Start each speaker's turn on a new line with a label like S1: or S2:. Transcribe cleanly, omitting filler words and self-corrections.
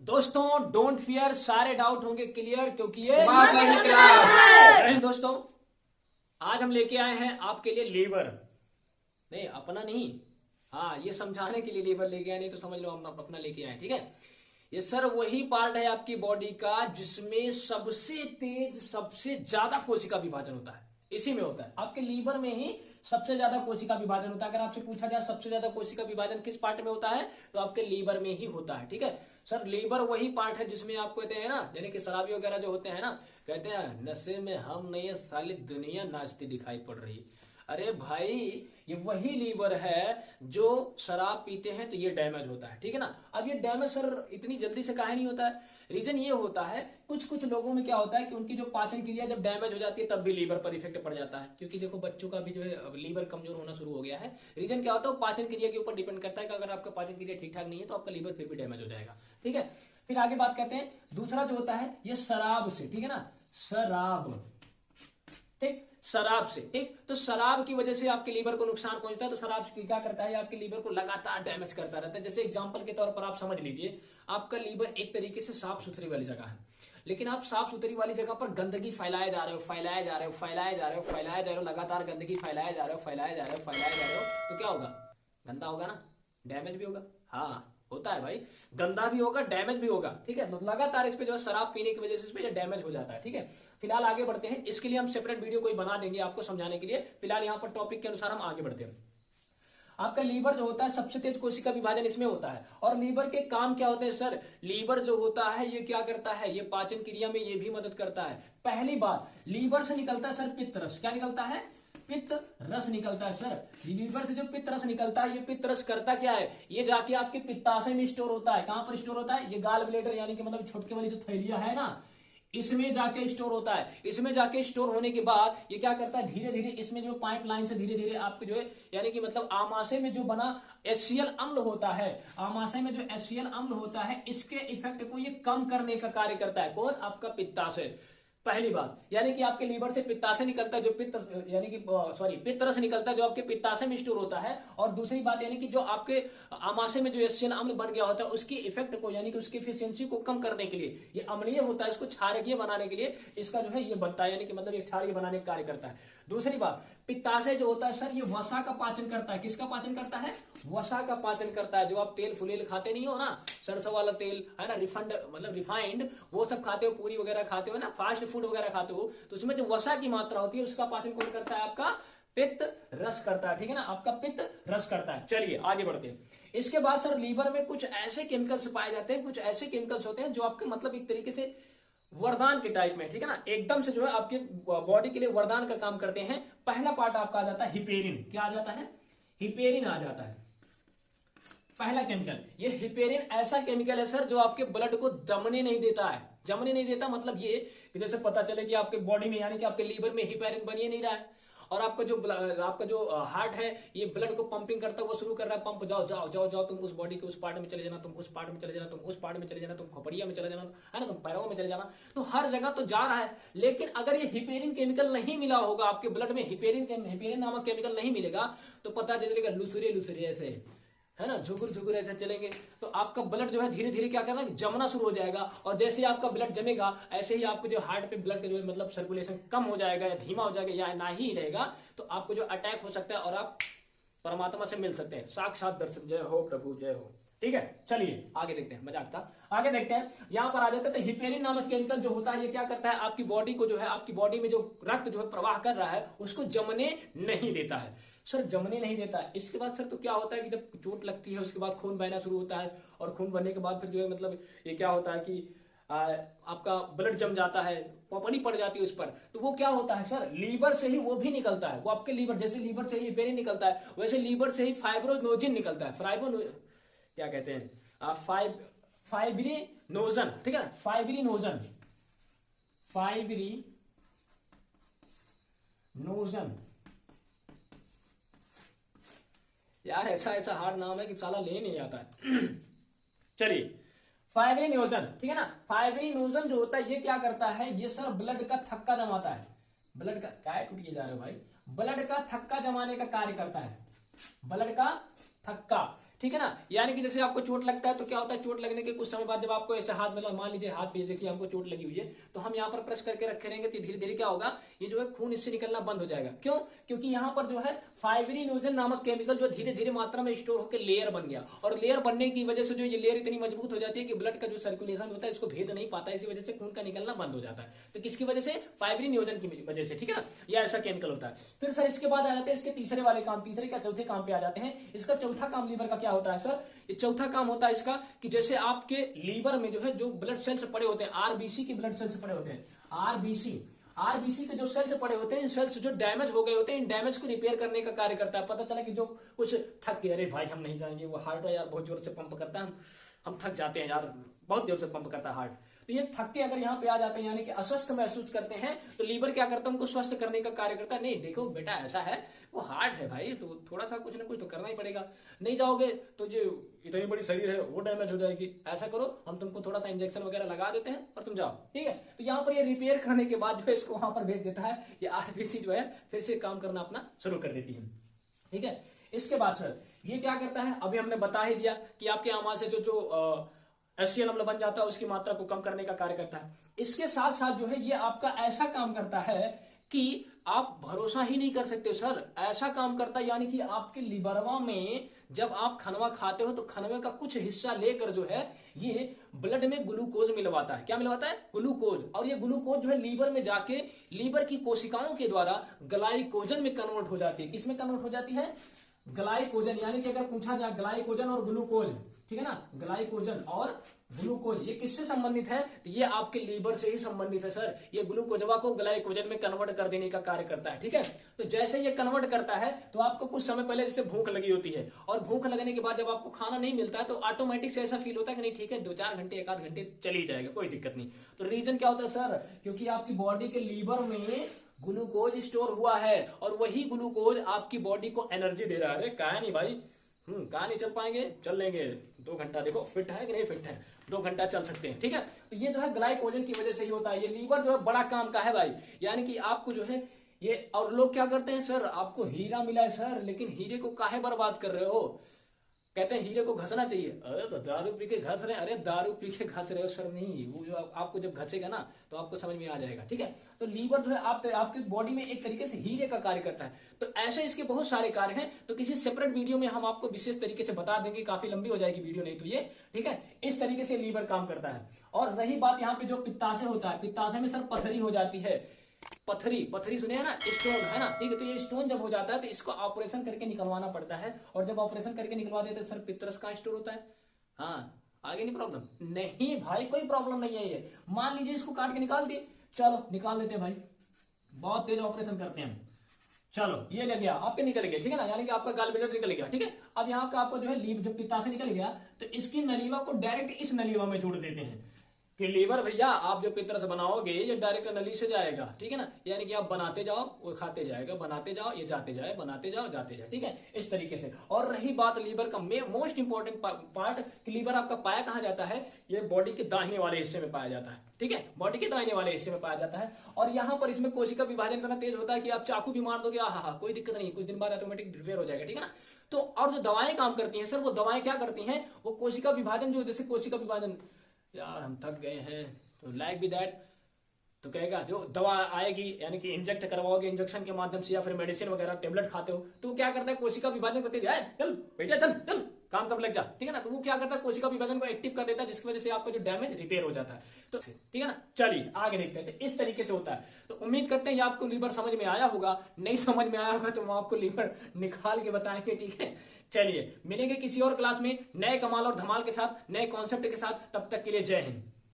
S1: दोस्तों don't fear, सारे doubt होंगे क्लियर क्योंकि ये
S2: क्लास।
S1: दोस्तों आज हम लेके आए हैं आपके लिए लीवर। नहीं अपना नहीं, हाँ ये समझाने के लिए लीवर लेके आए, नहीं तो समझ लो हम अपना लेके आए। ठीक है, ये सर वही पार्ट है आपकी बॉडी का जिसमें सबसे तेज सबसे ज्यादा कोशिका विभाजन होता है, इसी में होता है। आपके लीवर में ही सबसे ज्यादा कोशिका विभाजन होता है। अगर आपसे पूछा जाए सबसे ज्यादा कोशिका विभाजन किस पार्ट में होता है तो आपके लीवर में ही होता है। ठीक है सर, लीवर वही पार्ट है जिसमें आप कहते हैं ना, यानी कि शराबी वगैरह जो होते हैं ना, कहते हैं नशे में हम नहीं है साली दुनिया नाचती दिखाई पड़ रही है। अरे भाई ये वही लीवर है जो शराब पीते हैं तो ये डैमेज होता है। ठीक है ना, अब ये डैमेज सर इतनी जल्दी से काहे नहीं होता है? रीजन ये होता है कुछ कुछ लोगों में क्या होता है कि उनकी जो पाचन क्रिया जब डैमेज हो जाती है तब भी लीवर पर इफेक्ट पड़ जाता है। क्योंकि देखो बच्चों का भी जो है अब लीवर कमजोर होना शुरू हो गया है। रीजन क्या होता है? पाचन क्रिया के ऊपर डिपेंड करता है कि अगर आपका पाचन क्रिया ठीक ठाक नहीं है तो आपका लीवर फिर भी डैमेज हो जाएगा। ठीक है, फिर आगे बात करते हैं दूसरा जो होता है ये शराब से। ठीक है ना, शराब, ठीक, शराब से। ठीक, तो शराब की वजह से आपके लीवर को नुकसान पहुंचता है। तो शराब क्या करता है? आपके लीवर को लगातार डैमेज करता रहता है। जैसे एग्जांपल के तौर पर आप समझ लीजिए, आपका लीवर एक तरीके से साफ सुथरी वाली जगह है, लेकिन आप साफ सुथरी वाली जगह पर गंदगी फैलाए जा रहे हो, फैलाए जा रहे हो, फैलाए जा रहे हो, फैलाए जा रहे हो, लगातार गंदगी फैलाए जा रहे हो, फैलाए जा रहे हो, फैलाए जा रहे हो, तो क्या होगा? गंदा होगा ना, डैमेज भी होगा। हाँ होता है भाई, गंदा भी होगा, डैमेज भी होगा। ठीक है, तो लगातार इस पे जो शराब पीने की वजह से इस पे डैमेज हो जाता है। ठीक है, फिलहाल आगे बढ़ते हैं, इसके लिए हम सेपरेट वीडियो कोई बना देंगे आपको समझाने के लिए। फिलहाल यहाँ पर टॉपिक के अनुसार हम आगे बढ़ते हैं। आपका लीवर जो होता है सबसे तेज कोशिका विभाजन इसमें होता है। और लीवर के काम क्या होते हैं सर? लीवर जो होता है ये क्या करता है? ये पाचन क्रिया में ये भी मदद करता है। पहली बात, लीवर से निकलता है सर पित्त रस। क्या निकलता है? पित्त रस निकलता है सर। लीवर से जो पित्त रस निकलता है, ये पित्त रस करता क्या है? ये जाके आपके पित्ताशय में स्टोर होता है। कहां पर स्टोर होता है? ये गाल ब्लेडर यानी कि मतलब छोटके वाली जो थैलियां है ना, इसमें जाके स्टोर होता है। इसमें जाके स्टोर होने के बाद ये क्या करता है? धीरे धीरे इसमें जो पाइपलाइन से धीरे धीरे आपके जो है यानी कि मतलब आमाशय में जो बना HCl अम्ल होता है, आमाशय में जो HCl अम्ल होता है, इसके इफेक्ट को ये कम करने का कार्य करता है। कौन? आपका पित्ताशय। पहली बात, यानी कि आपके लीवर से पित्ताशय निकलता है जो पित्त यानी कि सॉरी पित्त रस निकलता है जो आपके पित्ताशय में स्टोर होता है। और दूसरी बात यानी कि जो आपके आमाशय में जो HCl अम्ल बन गया होता है उसकी इफेक्ट को यानी कि उसकी एफिशिएंसी को कम करने के लिए, ये अम्लीय होता है, इसको क्षारीय बनाने के लिए इसका जो है ये बनता है, यानी कि मतलब ये क्षारीय बनाने का कार्य करता है। दूसरी बात, पित्ताशय जो होता है सर ये वसा का पाचन करता है। किसका पाचन करता है? वसा का पाचन करता है। जो आप तेल फुलेल खाते नहीं हो ना, सरसों वाला तेल है ना, रिफंड मतलब रिफाइंड, वो सब खाते हो, पूरी वगैरह खाते हो ना, फास्ट फूड वगैरह खाते हो, तो उसमें जो वसा की मात्रा होती है उसका पाचन कौन करता है? आपका पित्त रस करता है। ठीक है ना, आपका पित्त रस करता है। चलिए आगे बढ़ते हैं। इसके बाद सर लीवर में कुछ ऐसे केमिकल्स पाए जाते हैं, कुछ ऐसे केमिकल्स होते हैं जो आपके मतलब एक तरीके से वरदान के टाइप में, ठीक है ना, एकदम से जो है आपके बॉडी के लिए वरदान का काम करते हैं। पहला पार्ट आपका आ जाता है हिपेरिन। क्या आ जाता है? हिपेरिन आ जाता है पहला केमिकल। ये हिपेरिन ऐसा केमिकल है सर जो आपके ब्लड को जमने नहीं देता है। जमने नहीं देता मतलब ये कि जैसे पता चले कि आपके बॉडी में यानी कि आपके लीवर में हिपेरिन बन ही नहीं रहा है, और आपका जो हार्ट है ये ब्लड को पंपिंग करता हुआ शुरू कर रहा है, पंप जाओ जाओ जाओ जाओ, तुम उस बॉडी के उस पार्ट में चले जाना, तुम उस पार्ट में चले जाना, तुम उस पार्ट में चले जाना, तुम खोपड़िया में चले जाना, है ना, तुम पैरों में चले जाना, तो हर जगह तो जा रहा है। लेकिन अगर ये हिपेरिन केमिकल नहीं मिला होगा आपके ब्लड में, हिपेरिन नामक केमिकल नहीं मिलेगा, तो पता चलेगा लुसरे लुसरे ऐसे, है ना, झुकुर झुकुर ऐसे चलेंगे, तो आपका ब्लड जो है धीरे धीरे क्या करना, जमना शुरू हो जाएगा। और जैसे ही आपका ब्लड जमेगा ऐसे ही आपको जो हार्ट पे ब्लड का जो है मतलब सर्कुलेशन कम हो जाएगा या धीमा हो जाएगा या ना ही रहेगा, तो आपको जो अटैक हो सकता है और आप परमात्मा से मिल सकते हैं। साक्षात दर्शन। जय हो प्रभु जय हो। ठीक है, चलिए आगे देखते हैं, मजाक था, आगे देखते हैं। यहां पर आ जाते हैं तो हिपेरिन नामक केमिकल जो होता है ये क्या करता है? आपकी बॉडी को जो है, आपकी बॉडी में जो रक्त जो है प्रवाह कर रहा है उसको जमने नहीं देता है। सर जमने नहीं देता है। इसके बाद सर तो क्या होता है कि जब चोट लगती है उसके बाद खून बहना शुरू होता है, और खून बहने के बाद फिर जो है मतलब ये क्या होता है कि आपका ब्लड जम जाता है, पपड़ी पड़ जाती है उस पर, तो वो क्या होता है सर? लीवर से ही वो भी निकलता है। वो आपके लीवर, जैसे लीवर से ही हिपेरिन निकलता है वैसे लीवर से ही फाइब्रोनोजिन निकलता है। क्या कहते हैं? फाइब्रिनोजन। ठीक है, फाइब्रिनोजन, फाइब्रिनोजन। यार ऐसा ऐसा हार्ड नाम है कि साला ले नहीं आता है। चलिए, फाइब्रिनोजन, ठीक है ना, फाइब्रिनोजन जो होता है ये क्या करता है? ये सर ब्लड का थक्का जमाता है। ब्लड का क्या टूटिए जा रहे हो भाई? ब्लड का थक्का जमाने का कार्य करता है, ब्लड का थक्का। ठीक है ना। यानी कि जैसे आपको चोट लगता है तो क्या होता है, चोट लगने के कुछ समय बाद जब आपको ऐसे हाथ में मान लीजिए हाथ पे देखिए हमको चोट लगी हुई है, तो हम यहाँ पर प्रेस करके रखे रहेंगे तो धीरे धीरे क्या होगा, ये जो है खून इससे निकलना बंद हो जाएगा। क्यों? क्योंकि यहाँ पर जो है फाइब्रिनोजन नामक केमिकल जो धीरे धीरे मात्रा में स्टोर होकर लेयर बन गया, और लेयर बनने की वजह से जो ये लेयर इतनी मजबूत हो जाती है कि ब्लड का जो सर्कुलेशन होता है इसको भेद नहीं पाता, इसी वजह से खून का निकलना बंद हो जाता है। तो किसकी वजह से? फाइब्रिनोजन की वजह से, ठीक है ना। यह ऐसा केमिकल होता है। फिर सर इसके बाद आ जाते हैं इसके तीसरे वाले काम, तीसरे का चौथे काम पे आ जाते हैं। इसका चौथा काम लीवर का क्या होता है सर? ये चौथा काम होता है इसका कि जैसे आपके लीवर में जो है जो ब्लड सेल्स पड़े होते हैं, आरबीसी के ब्लड सेल्स पड़े होते हैं, आरबीसी के जो सेल्स पड़े होते हैं, इन सेल्स जो डैमेज हो गए होते हैं, इन डैमेज को रिपेयर करने का कार्य करता है। पता चला कि जो कुछ थक गए, अरे भाई हम नहीं जाएंगे, वो हार्ट यार बहुत जोर से पंप करता है, हम थक जाते हैं यार, बहुत जोर से पंप करता है हार्ट, तो ये थक के अगर यहाँ पे आ जाते हैं यानी कि अस्वस्थ महसूस करते हैं, तो लीवर क्या करता है, उनको स्वस्थ करने का कार्य करता है। नहीं देखो बेटा ऐसा है, वो हार्ट है भाई, तो थोड़ा सा कुछ ना कुछ तो करना ही पड़ेगा, नहीं जाओगे तो जो इतनी बड़ी शरीर है वो डैमेज हो जाएगी, ऐसा करो हम तुमको थोड़ा सा इंजेक्शन वगैरह लगा देते हैं और तुम जाओ, ठीक है। तो यहाँ पर ये रिपेयर करने के बाद जो है इसको वहां पर भेज देता है, ये आरबीसी जो है फिर से काम करना अपना शुरू कर देती है, ठीक है। इसके बाद सर ये क्या करता है, अभी हमने बता ही दिया कि आपके आमाशय से जो HCl अम्ल बन जाता है उसकी मात्रा को कम करने का कार्य करता है। इसके साथ साथ जो है ये आपका ऐसा काम करता है कि आप भरोसा ही नहीं कर सकते सर, ऐसा काम करता है यानी कि आपके लिवरवा में जब आप खनवा खाते हो तो खनवे का कुछ हिस्सा लेकर जो है ये ब्लड में ग्लूकोज मिलवाता है। क्या मिलवाता है? ग्लूकोज। और ये ग्लूकोज जो है लीवर में जाके लीवर की कोशिकाओं के द्वारा ग्लाइकोजन में कन्वर्ट हो जाती है। किसमें कन्वर्ट हो जाती है? ग्लाइकोजन। यानी कि अगर पूछा जाए ग्लाइकोजन और ग्लूकोज, ठीक है ना, ग्लाइकोजन और ग्लूकोज ये किससे संबंधित है? तो ये आपके लीवर से ही संबंधित है सर। ये ग्लूकोजवा को ग्लाइकोजन में कन्वर्ट कर देने का कार्य करता है, ठीक है। तो जैसे ये कन्वर्ट करता है तो आपको कुछ समय पहले जैसे भूख लगी होती है, और भूख लगने के बाद जब आपको खाना नहीं मिलता है तो ऑटोमेटिक से ऐसा फील होता है कि नहीं ठीक है 2-4 घंटे 1-8 घंटे चल ही जाएगा, कोई दिक्कत नहीं। तो रीजन क्या होता है सर? क्योंकि आपकी बॉडी के लीवर में ग्लूकोज स्टोर हुआ है, और वही ग्लूकोज आपकी बॉडी को एनर्जी दे रहा है। अरे कहा नहीं भाई, कहा नहीं चल पाएंगे, चल लेंगे 2 घंटा, देखो फिट है कि नहीं फिट है, 2 घंटा चल सकते हैं, ठीक है। तो ये जो है ग्लाइकोजन की वजह से ही होता है। ये लीवर जो है बड़ा काम का है भाई, यानी कि आपको जो है ये, और लोग क्या करते हैं सर, आपको हीरा मिला है सर, लेकिन हीरे को काहे बर्बाद कर रहे हो? कहते हैं हीरे को घसना चाहिए। अरे तो दारू पी के घस रहे हैं, अरे दारू पी के घस रहे हो सर, नहीं, वो जो आपको जब घसेगा ना तो आपको समझ में आ जाएगा, ठीक है। तो लीवर जो है आपके बॉडी में एक तरीके से हीरे का कार्य करता है। तो ऐसे इसके बहुत सारे कार्य हैं, तो किसी सेपरेट वीडियो में हम आपको विशेष तरीके से बता देंगे, काफी लंबी हो जाएगी वीडियो नहीं तो ये, ठीक है। इस तरीके से लीवर काम करता है। और रही बात यहाँ पे जो पित्ताशय होता है, पित्ताशय में सर पथरी हो जाती है, पथरी सुने हैं ना, स्टोन है ना, ठीक है। तो ये स्टोन जब हो जाता है तो इसको ऑपरेशन करके निकलवाना पड़ता है, और जब ऑपरेशन करके निकलवा देते हैं सर पित्तरस कहाँ स्टोर होता है? हाँ, आगे नहीं प्रॉब्लम? नहीं भाई कोई प्रॉब्लम नहीं है। ये मान लीजिए इसको काट के निकाल दिए, चलो निकाल देते हैं भाई, बहुत तेज ऑपरेशन करते हैं हम, चलो ये लग गया आपके, निकल गया, ठीक है ना, यानी कि आपका गाल ब्लैडर निकल गया, ठीक है। अब यहाँ का आपको जो है लीव जो पित्ताशय निकल गया तो इसकी नलीवा को डायरेक्ट इस नलीवा में जोड़ देते हैं कि लीवर भैया आप जो पित्तरस बनाओगे ये डायरेक्ट नली से जाएगा, ठीक है ना। यानी कि आप बनाते जाओ वो खाते जाएगा, बनाते जाओ ये जाते जाए, बनाते जाओ जाते जाए, ठीक है, इस तरीके से। और रही बात लीवर का मोस्ट इंपॉर्टेंट पार्ट कि लीवर आपका पाया कहाँ जाता है? ये बॉडी के दाहिने वाले हिस्से में पाया जाता है, ठीक है, बॉडी के दाहिने वाले हिस्से में पाया जाता है। और यहाँ पर इसमें कोशिका विभाजन करना तेज होता है कि आप चाकू भी मार दोगे, हाँ कोई दिक्कत नहीं, कुछ दिन बाद ऑटोमेटिक रिपेयर हो जाएगा, ठीक है ना। तो और जो दवाएं काम करती हैं सर, वो दवाएं क्या करती हैं? वो कोशिका विभाजन जो, जैसे कोशिका विभाजन, यार हम थक गए हैं तो लाइक भी दैट, तो कहेगा जो दवा आएगी यानी कि इंजेक्ट करवाओगे इंजेक्शन के माध्यम से या फिर मेडिसिन वगैरह टेबलेट खाते हो, तो वो क्या करता है कोशिका विभाजन करते हैं, चल बेटा चल चल काम कब लग जा, ठीक है ना। तो वो क्या करता है कोशिका विभाजन को एक्टिव कर देता है, जिसकी वजह से आपका जो डैमेज रिपेयर हो जाता है, तो ठीक है ना। चलिए आगे देखते हैं, तो इस तरीके से होता है। तो उम्मीद करते हैं ये आपको लीवर समझ में आया होगा, नहीं समझ में आया होगा तो हम आपको लीवर निकाल के बताएंगे, ठीक है। चलिए मिलेंगे किसी और क्लास में नए कमाल और धमाल के साथ, नए कॉन्सेप्ट के साथ, तब तक के लिए जय हिंद।